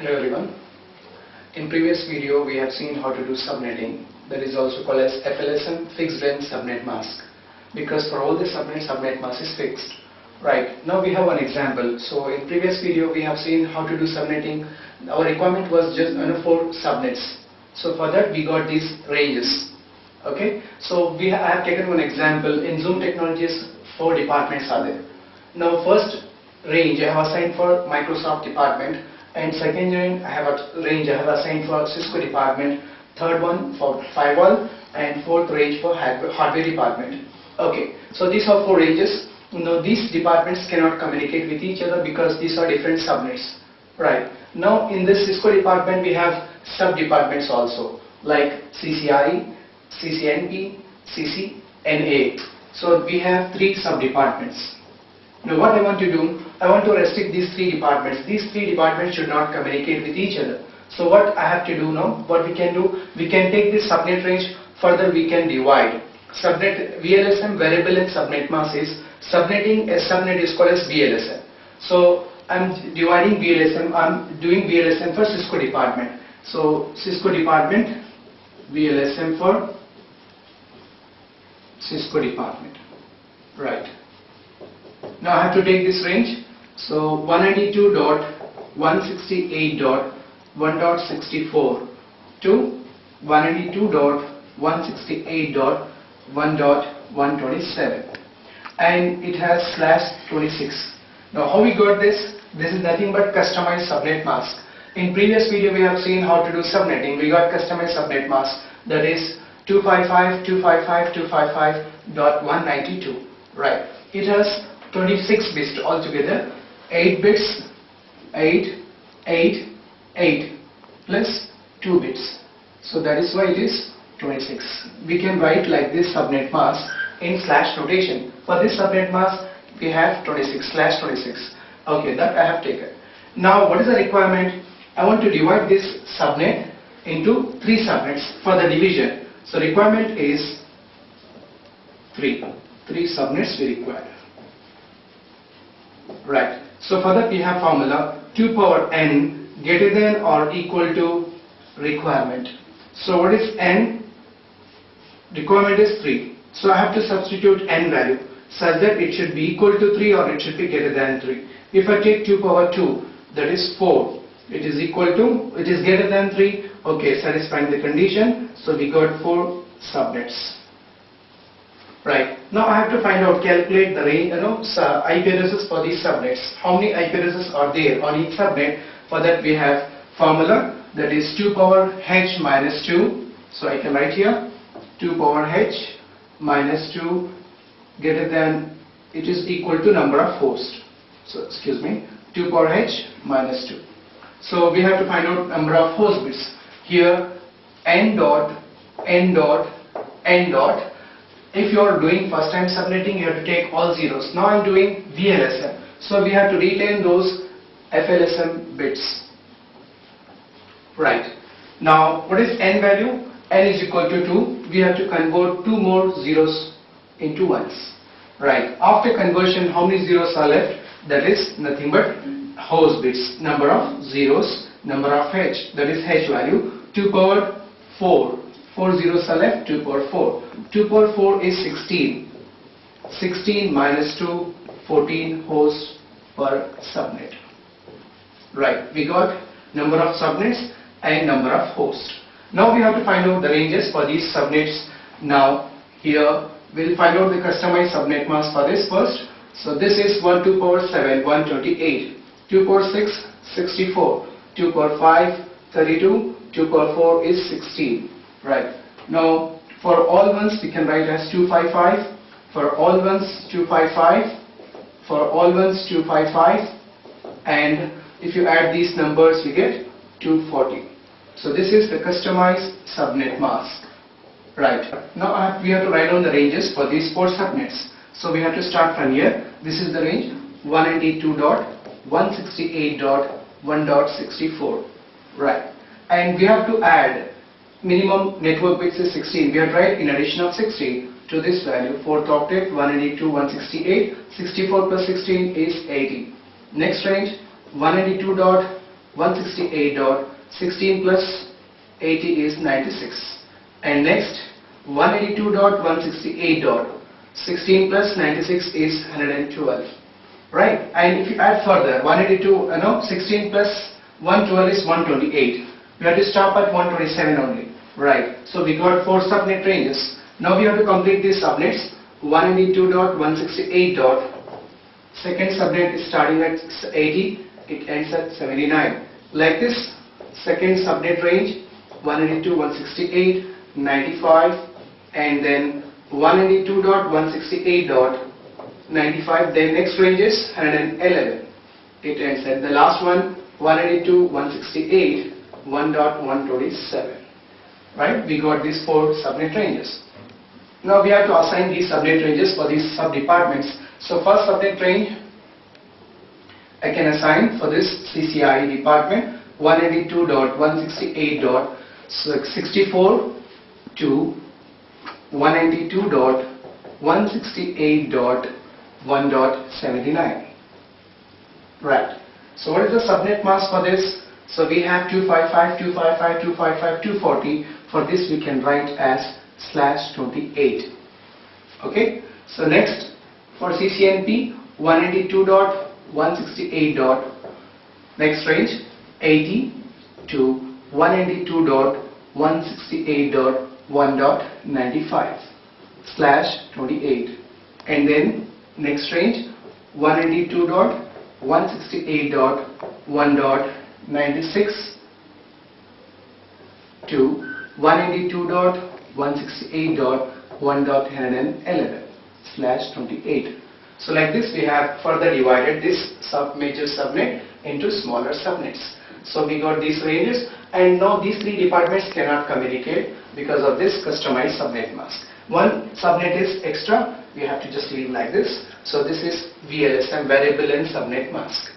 Hello everyone. In previous video we have seen how to do subnetting, that is also called as FLSM, fixed length subnet mask, because for all the subnet mask is fixed. Right, now we have one example. So in previous video we have seen how to do subnetting. Our requirement was just 4 subnets. So for that we got these ranges. Okay, so I have taken one example. In Zoom Technologies 4 departments are there. Now first range I have assigned for Microsoft department, and second range I have assigned for Cisco department, third one for firewall, and fourth range for hardware department. Okay, so these are 4 ranges. Now these departments cannot communicate with each other because these are different subnets. Right, now in this Cisco department we have sub departments also, like CCNA, CCNP, CCNA. So we have 3 sub departments. Now what I want to do, I want to restrict these 3 departments. These 3 departments should not communicate with each other. So what I have to do now, what we can do, we can take this subnet range, further we can divide. Subnet VLSM, variable length subnet mask is subnetting. A subnet is called as VLSM. So I'm dividing VLSM, I'm doing VLSM for Cisco department. So Cisco department, VLSM for Cisco department. Right. Now I have to take this range. So 192.168.1.64 to 192.168.1.127, and it has /26. Now how we got this? This is nothing but customized subnet mask. In previous video we have seen how to do subnetting. We got customized subnet mask, that is 255.255.255.192. Right. It has 26 bits altogether, 8 bits, 8, 8, 8 plus 2 bits. So that is why it is 26. We can write like this subnet mask in slash notation. For this subnet mask we have 26 /26. Okay, that I have taken. Now what is the requirement? I want to divide this subnet into 3 subnets for the division. So requirement is 3 subnets we require. Right. So for that we have formula 2 power n greater than or equal to requirement. So what is n? Requirement is 3. So I have to substitute n value such that it should be equal to 3 or it should be greater than 3. If I take 2 power 2, that is 4. It is greater than 3. Okay, satisfying the condition. So we got 4 subnets. Right. Now I have to calculate the range, IP addresses for these subnets. How many IP addresses are there on each subnet? For that we have formula, that is 2 power h minus 2. So I can write here 2 power h minus 2 greater than, it is equal to number of hosts. So 2 power h minus 2. So we have to find out number of host bits. Here n dot. If you are doing first time subnetting, you have to take all zeros. Now I am doing VLSM. So we have to retain those FLSM bits. Right. Now what is n value? N is equal to 2. We have to convert 2 more zeros into ones. Right. After conversion, how many zeros are left? That is nothing but host bits. Number of zeros, number of h. That is h value. 2 power 4. 4 zeros are left, 2 power 4. 2 power 4 is 16. 16 minus 2, 14 hosts per subnet. Right, we got number of subnets and number of hosts. Now we have to find out the ranges for these subnets. Now here we'll find out the customized subnet mask for this first. So this is 1 2 power 7, 128. 2 power 6, 64. 2 power 5, 32. 2 power 4 is 16. Right. Now for all ones we can write as 255, for all ones 255, for all ones 255, and if you add these numbers we get 240. So this is the customized subnet mask. Right. Now we have to write down the ranges for these 4 subnets. So we have to start from here. This is the range 192.168.1.64. Right. And we have to add minimum network bits is 16. We have tried in addition of 16 to this value, 4th octet 192.168. 64 plus 16 is 80. Next range 192.168 168.16 plus 80 is 96. And next 182.168.16 plus 96 is 112. Right? And if you add further 16 plus 112 is 128. We have to stop at 127 only. Right? So we got 4 subnet ranges. Now we have to complete these subnets. 192.168. Second subnet is starting at 80, it ends at 79. Like this, second subnet range 192.168, 95, and then 192.168.95. Then next range is 111. It ends at the last one 192.168, 1.127. Right? We got these 4 subnet ranges. Now we have to assign these subnet ranges for these sub-departments. So first subnet range I can assign for this CCNA department 192.168.64 to 192.168.1.79. Right. So what is the subnet mask for this? So we have 255, 255, 255, 240. For this we can write as /28. Okay. So next for CCNP 192.168. Next range 80 to 192.168.1.95 /28. And then next range 192.168.1.96 to 192.168.1.111 /28. So like this we have further divided this major subnet into smaller subnets. So we got these ranges, and now these 3 departments cannot communicate because of this customized subnet mask. One subnet is extra, we have to just leave like this. So this is VLSM, variable length subnet mask.